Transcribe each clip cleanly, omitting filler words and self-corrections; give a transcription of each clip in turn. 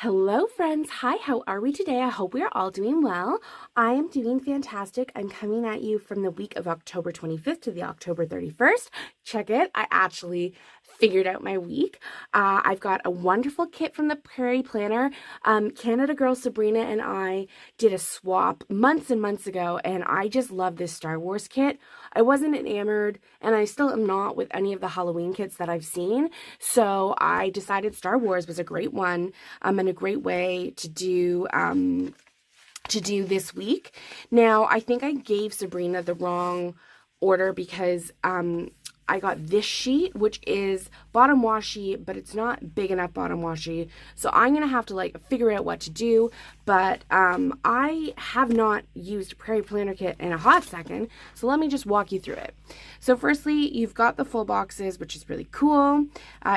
Hello friends, hi, how are we today? I hope we are all doing well. I am doing fantastic. I'm coming at you from the week of October 25th to the October 31st. Check it, I actually figured out my week. I've got a wonderful kit from the Prairie planner. Canada girl Sabrina and I did a swap months and months ago, and I just love this Star Wars kit. I wasn't enamored, and I still am not with any of the Halloween kits that I've seen, so I decided Star Wars was a great one and a great way to do this week. Now, I think I gave Sabrina the wrong order because I got this sheet, which is bottom washi, but it's not big enough bottom washi. So I'm going to have to figure out what to do. But I have not used Prairie Planner Kit in a hot second. So let me just walk you through it. So firstly, you've got the full boxes, which is really cool.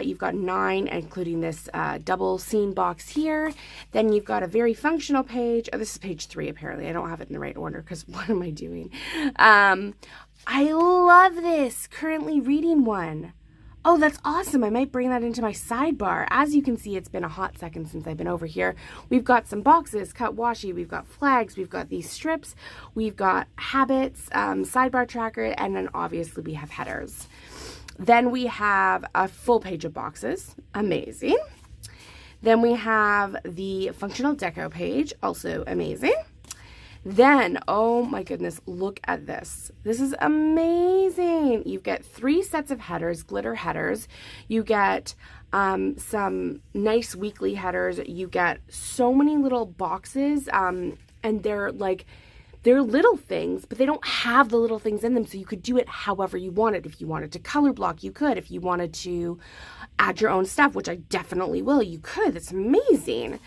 You've got 9, including this double seam box here. Then you've got a very functional page. Oh, this is page 3, apparently. I don't have it in the right order because what am I doing? I love this. Currently reading one. Oh, that's awesome. I might bring that into my sidebar. As you can see, it's been a hot second since I've been over here. We've got some boxes, cut washi. We've got flags. We've got these strips. We've got habits, sidebar tracker, and then obviously we have headers. Then we have a full page of boxes. Amazing. Then we have the functional deco page. Also amazing. Then, oh my goodness, look at this. This is amazing. You get 3 sets of headers, glitter headers. You get some nice weekly headers. You get so many little boxes, and they're little things, but they don't have the little things in them, so you could do it however you wanted. If you wanted to color block, you could. If you wanted to add your own stuff, which I definitely will, you could. That's amazing.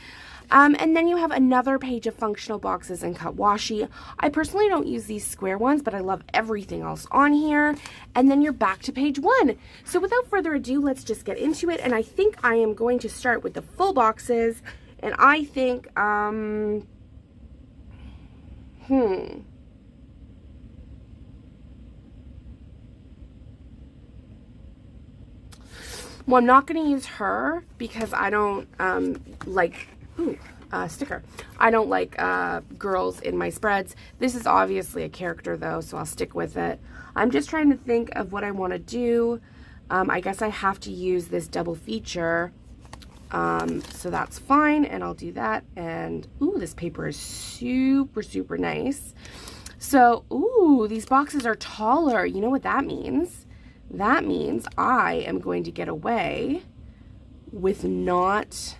And then you have another page of functional boxes and cut washi. I personally don't use these square ones, but I love everything else on here. And then you're back to page 1. So without further ado, let's just get into it. And I think I am going to start with the full boxes. And I think, well, I'm not going to use her because I don't sticker. I don't like girls in my spreads. This is obviously a character though, so I'll stick with it. I'm just trying to think of what I want to do. I guess I have to use this double feature. So that's fine, and I'll do that. And ooh, this paper is super, super nice. So, ooh, these boxes are taller. You know what that means? That means I am going to get away with not...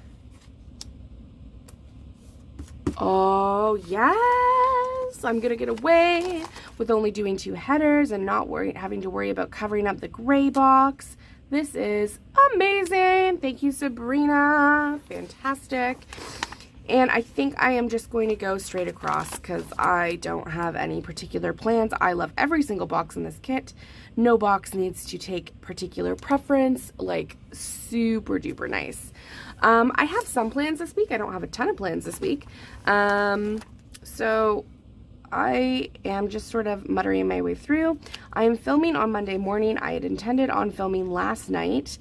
Oh, yes, I'm going to get away with only doing 2 headers and not having to worry about covering up the gray box. This is amazing. Thank you, Sabrina. Fantastic. And I think I am just going to go straight across because I don't have any particular plans. I love every single box in this kit. No box needs to take particular preference, super duper nice. I have some plans this week. I don't have a ton of plans this week. So I am just sort of muttering my way through. I am filming on Monday morning. I had intended on filming last night,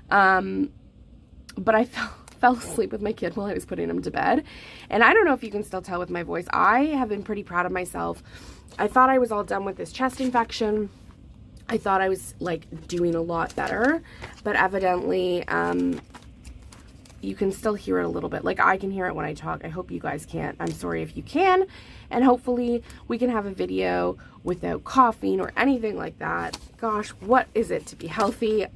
but I fell asleep with my kid while I was putting him to bed. And I don't know if you can still tell with my voice. I have been pretty proud of myself. I thought I was all done with this chest infection. I thought I was doing a lot better, but evidently, you can still hear it a little bit. I can hear it when I talk. I hope you guys can't. I'm sorry if you can. And hopefully we can have a video without coughing or anything like that. Gosh, what is it to be healthy?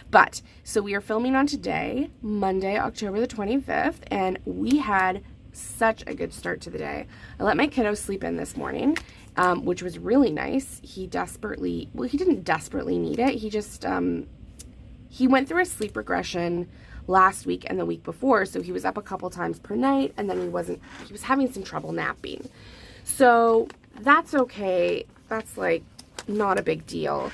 But, so we are filming on today, Monday, October the 25th, and we had such a good start to the day. I let my kiddo sleep in this morning, which was really nice. He didn't desperately need it. He just, he went through a sleep regression last week and the week before, so he was up a couple times per night, and then he was having some trouble napping. So that's okay. That's not a big deal.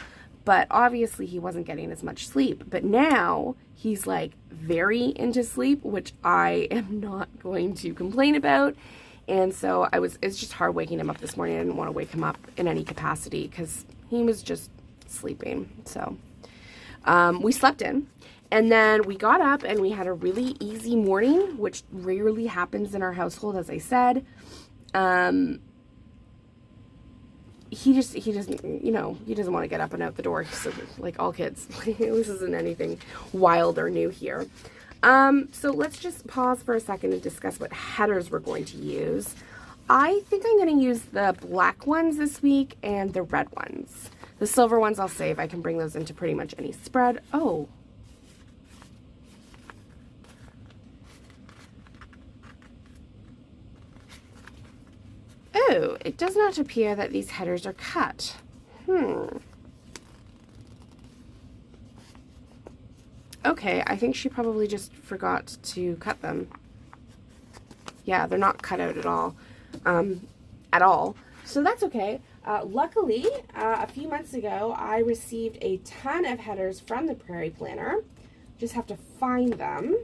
But obviously he wasn't getting as much sleep. But now he's very into sleep, which I am not going to complain about. And so it's just hard waking him up this morning. I didn't want to wake him up in any capacity because he was just sleeping. So we slept in. And then we got up and we had a really easy morning, which rarely happens in our household, as I said. He doesn't, you know, he doesn't want to get up and out the door. So, like all kids, this isn't anything wild or new here. So let's just pause for a second and discuss what headers we're going to use. I think I'm going to use the black ones this week and the red ones. The silver ones I'll save. I can bring those into pretty much any spread. Oh. Oh, it does not appear that these headers are cut. Okay, I think she probably just forgot to cut them. Yeah, they're not cut out at all. So that's okay. Luckily, a few months ago, I received a ton of headers from the Prairie Planner. Just have to find them.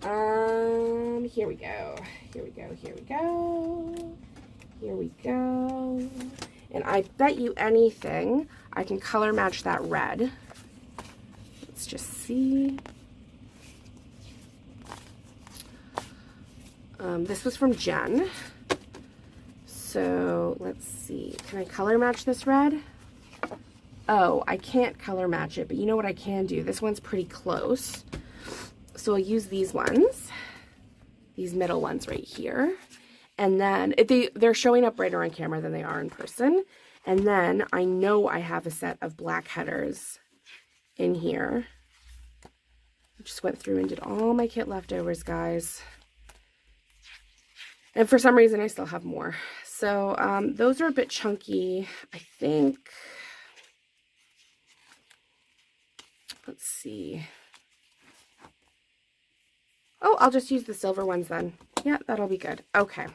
Here we go. Here we go. Here we go. Here we go. And I bet you anything I can color match that red. Let's just see. This was from Jen. So let's see. Can I color match this red? Oh, I can't color match it, but you know what I can do? This one's pretty close. So I'll use these ones. These middle ones right here. And then they're showing up brighter on camera than they are in person. And then I know I have a set of black headers in here. I just went through and did all my kit leftovers, guys. And for some reason, I still have more. So those are a bit chunky, I think. Let's see. Oh, I'll just use the silver ones then. Yeah, that'll be good. Okay.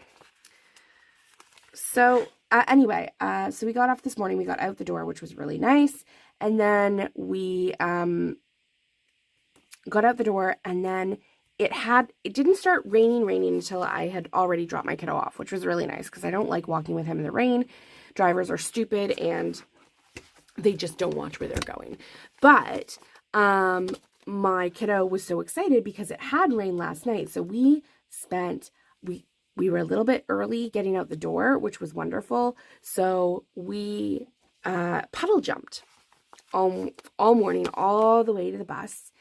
So anyway, so we got off this morning. We got out the door, which was really nice. And then we got out the door, and then it didn't start raining until I had already dropped my kiddo off, which was really nice because I don't like walking with him in the rain. Drivers are stupid and they just don't watch where they're going. But my kiddo was so excited because it had rained last night. So we were a little bit early getting out the door, which was wonderful. So we puddle jumped all morning, all the way to the bus.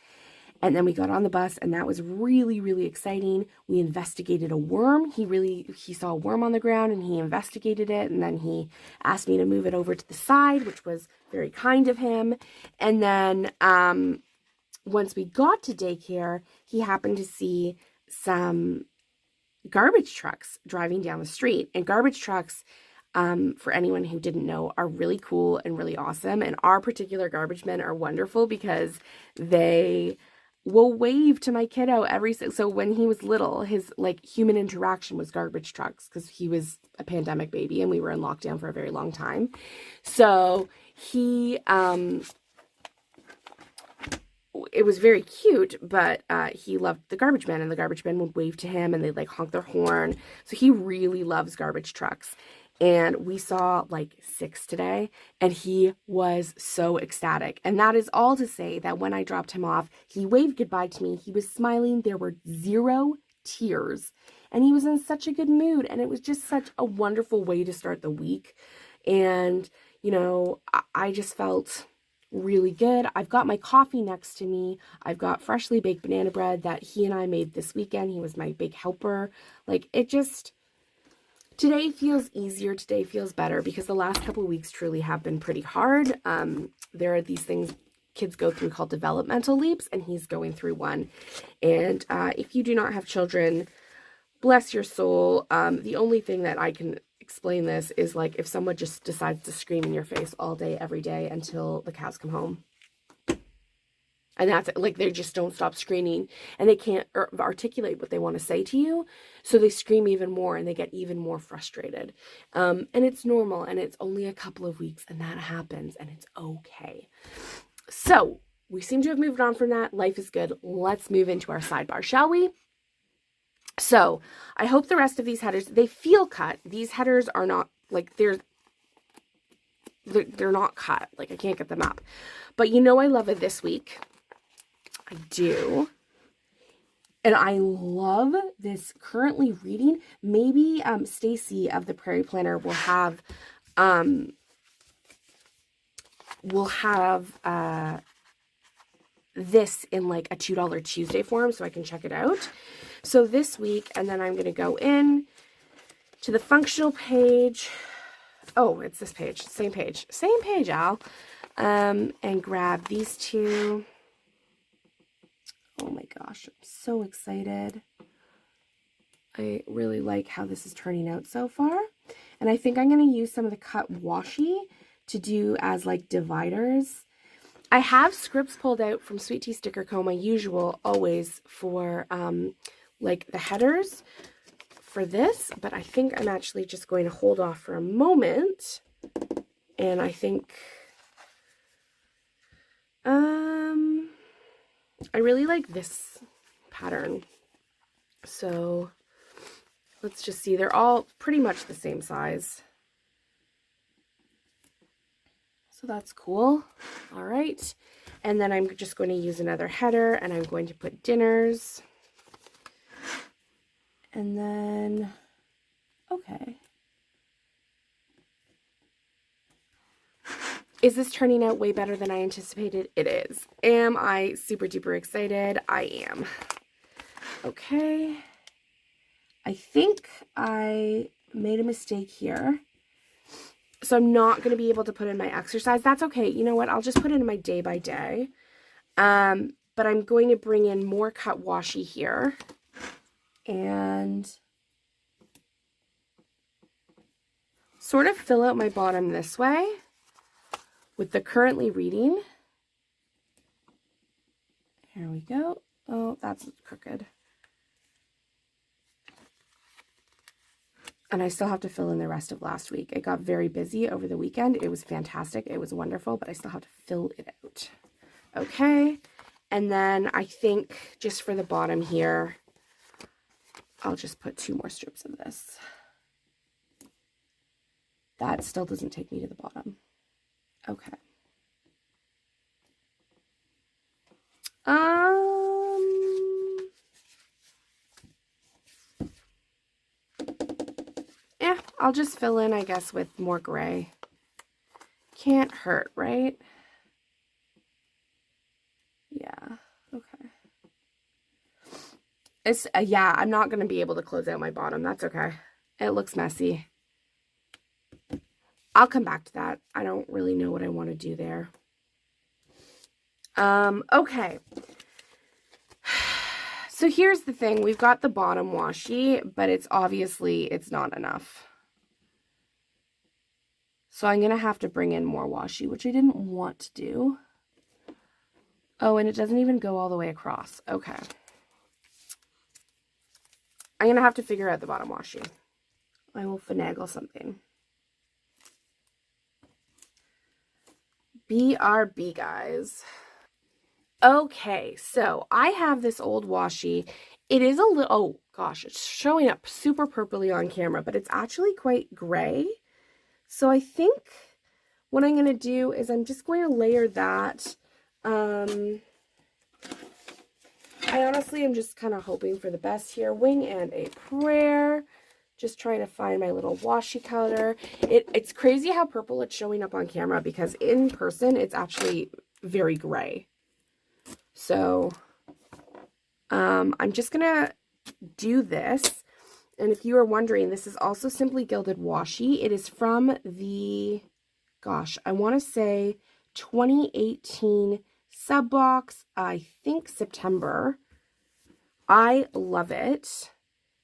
And then we got on the bus, and that was really, really exciting. We investigated a worm. He saw a worm on the ground, and he investigated it. And then he asked me to move it over to the side, which was very kind of him. And then once we got to daycare, he happened to see some garbage trucks driving down the street. And garbage trucks, for anyone who didn't know, are really cool and really awesome. And our particular garbage men are wonderful because they will wave to my kiddo so when he was little, his like human interaction was garbage trucks because he was a pandemic baby and we were in lockdown for a very long time. So he it was very cute, but he loved the garbage men, and the garbage men would wave to him and they'd like honk their horn. So he really loves garbage trucks. And we saw like 6 today, and he was so ecstatic. And that is all to say that when I dropped him off, he waved goodbye to me. He was smiling. There were 0 tears, and he was in such a good mood. And it was just such a wonderful way to start the week. And, you know, I just felt really good. I've got my coffee next to me. I've got freshly baked banana bread that he and I made this weekend. He was my big helper. Like, it just... Today feels easier. Today feels better because the last couple of weeks truly have been pretty hard. There are these things kids go through called developmental leaps, and he's going through one. And if you do not have children, bless your soul. The only thing that I can explain this is like if someone just decides to scream in your face all day, every day until the cows come home. And that's it. Like, they just don't stop screaming, and they can't articulate what they want to say to you. So they scream even more, and they get even more frustrated. And it's normal, and it's only a couple of weeks, and that happens, and it's okay. So we seem to have moved on from that. Life is good. Let's move into our sidebar, shall we? So I hope the rest of these headers, they feel cut. These headers are not, like, they're not cut. Like, I can't get them up. But you know I love it this week. I do. And I love this currently reading. Maybe Stacy of the Prairie Planner will have this in like a $2 Tuesday form so I can check it out. So this week, and then I'm going to go in to the functional page. Oh, it's this page. Same page, Al. And grab these two. Oh my gosh, I'm so excited. I really like how this is turning out so far. And I think I'm going to use some of the cut washi to do as like dividers. I have scripts pulled out from Sweet Tea Sticker Co. My usual, always, for like the headers for this. But I think I'm actually just going to hold off for a moment. And I think I really like this pattern. So let's just see. They're all pretty much the same size. So that's cool. All right. And then I'm just going to use another header, and I'm going to put dinners. And then, okay. Is this turning out way better than I anticipated? It is. Am I super duper excited? I am. Okay. I think I made a mistake here. So I'm not going to be able to put in my exercise. That's okay. You know what? I'll just put it in my day by day. But I'm going to bring in more cut washi here. And sort of fill out my bottom this way with the currently reading. Here we go. Oh, that's crooked. And I still have to fill in the rest of last week. It got very busy over the weekend. It was fantastic. It was wonderful, but I still have to fill it out. Okay. And then I think just for the bottom here, I'll just put 2 more strips of this. That still doesn't take me to the bottom. Okay. Yeah, I'll just fill in, I guess, with more gray. Can't hurt, right? Yeah, okay. It's, yeah, I'm not going to be able to close out my bottom. That's okay. It looks messy. I'll come back to that. I don't really know what I want to do there. Okay. So here's the thing. We've got the bottom washi, but it's not enough. So I'm going to have to bring in more washi, which I didn't want to do. Oh, and it doesn't even go all the way across. Okay. I'm going to have to figure out the bottom washi. I will finagle something. BRB, guys. Okay, so I have this old washi. It is a little, oh gosh, it's showing up super purpley on camera, but it's actually quite gray. So I think what I'm going to do is I'm just going to layer that. I honestly am just kind of hoping for the best here. Wing and a prayer. Just trying to find my little washi color. It's crazy how purple it's showing up on camera because in person it's actually very gray. So I'm just going to do this. And if you are wondering, this is also Simply Gilded Washi. It is from the, gosh, I want to say 2018 sub box, I think September. I love it.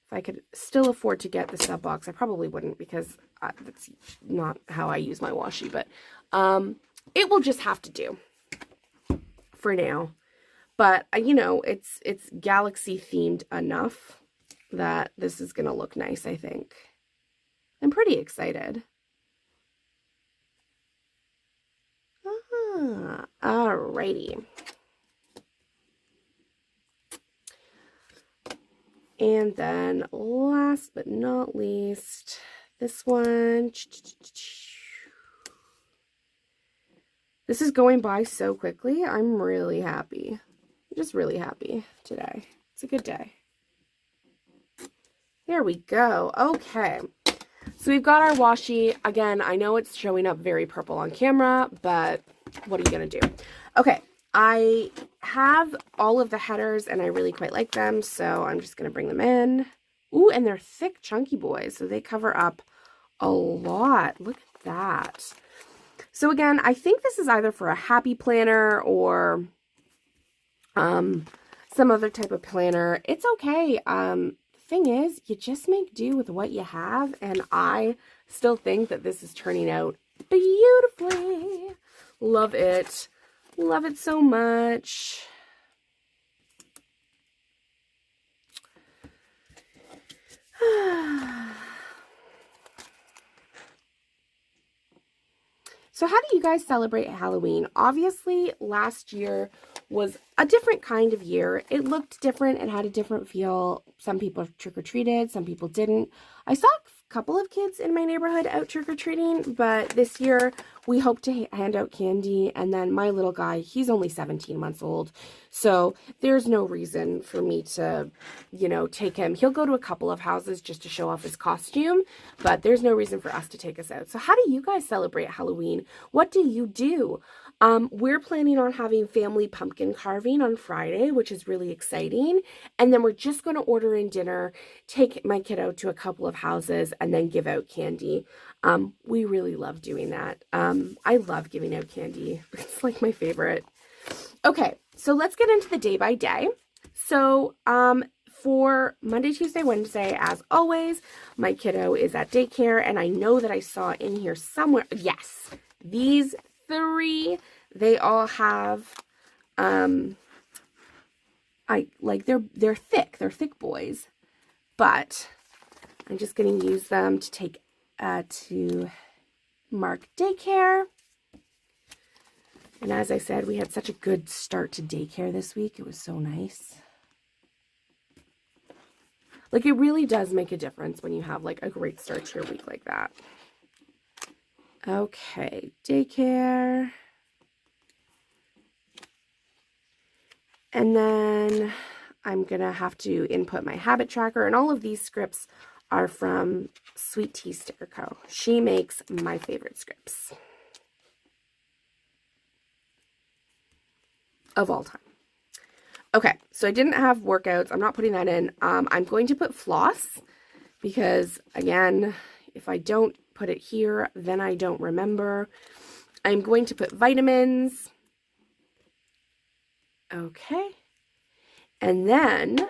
If I could still afford to get the sub box, I probably wouldn't because that's not how I use my washi, but it will just have to do for now. But, you know, it's galaxy themed enough that this is going to look nice, I think. I'm pretty excited. Alrighty. And then last but not least, this one. This is going by so quickly. I'm really happy. I'm just really happy today. It's a good day. There we go. Okay. So we've got our washi. Again, I know it's showing up very purple on camera, but what are you going to do? Okay. I have all of the headers and I really quite like them, so I'm just going to bring them in. Ooh, and they're thick, chunky boys, so they cover up a lot. Look at that. So again, I think this is either for a happy planner or some other type of planner. It's okay. The thing is, you just make do with what you have, and I still think that this is turning out beautifully. Love it. Love it so much. So how do you guys celebrate Halloween? Obviously, last year was a different kind of year. It looked different. It had a different feel. Some people trick-or-treated, some people didn't. I saw a couple of kids in my neighborhood out trick-or-treating, but this year we hope to hand out candy. And then my little guy, he's only 17 months old, so there's no reason for me to, you know, take him. He'll go to a couple of houses just to show off his costume, but there's no reason for us to take us out. So how do you guys celebrate Halloween? What do you do? We're planning on having family pumpkin carving on Friday, which is really exciting. And then we're just going to order in dinner, take my kiddo to a couple of houses, and then give out candy. We really love doing that. I love giving out candy. It's like my favorite. Okay, so let's get into the day by day. So, for Monday, Tuesday, Wednesday, as always, my kiddo is at daycare, and I know that I saw in here somewhere, yes, these 3, they all have, they're thick boys, but I'm just going to use them to take, to mark daycare. And as I said, we had such a good start to daycare this week. It was so nice. Like, it really does make a difference when you have, like, a great start to your week like that. Okay, daycare. And then I'm going to have to input my habit tracker. And all of these scripts are from Sweet Tea Sticker Co. She makes my favorite scripts of all time. Okay, so I didn't have workouts. I'm not putting that in. I'm going to put floss because, again, if I don't put it here, then I don't remember. I'm going to put vitamins. Okay. And then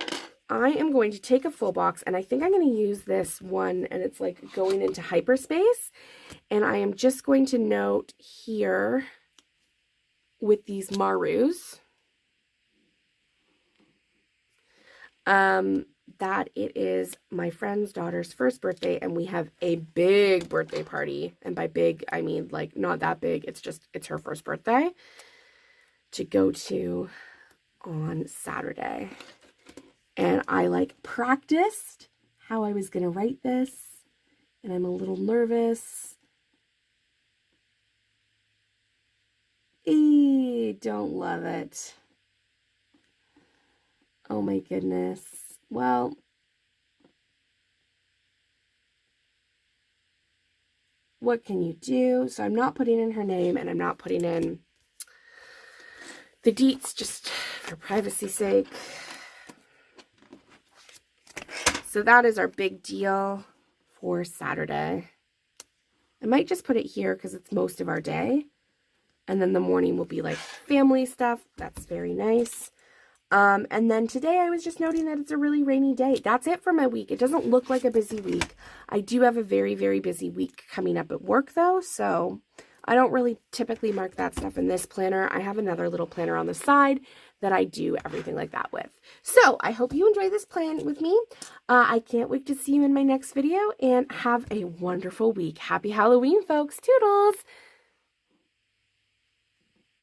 I am going to take a full box, and I think I'm going to use this one, and it's like going into hyperspace. And I am just going to note here with these Marus that it is my friend's daughter's first birthday, and we have a big birthday party. And by big, I mean like not that big. It's her first birthday to go to on Saturday. And I like practiced how I was going to write this, and I'm a little nervous. Don't love it. Oh my goodness. Well, what can you do? So I'm not putting in her name, and I'm not putting in the deets just for privacy's sake. So that is our big deal for Saturday. I might just put it here because it's most of our day. And then the morning will be like family stuff. That's very nice. And then today I was just noting that it's a really rainy day. That's it for my week. It doesn't look like a busy week. I do have a very, very busy week coming up at work though. So I don't really typically mark that stuff in this planner. I have another little planner on the side that I do everything like that with. So I hope you enjoy this plan with me. I can't wait to see you in my next video, and have a wonderful week. Happy Halloween, folks. Toodles.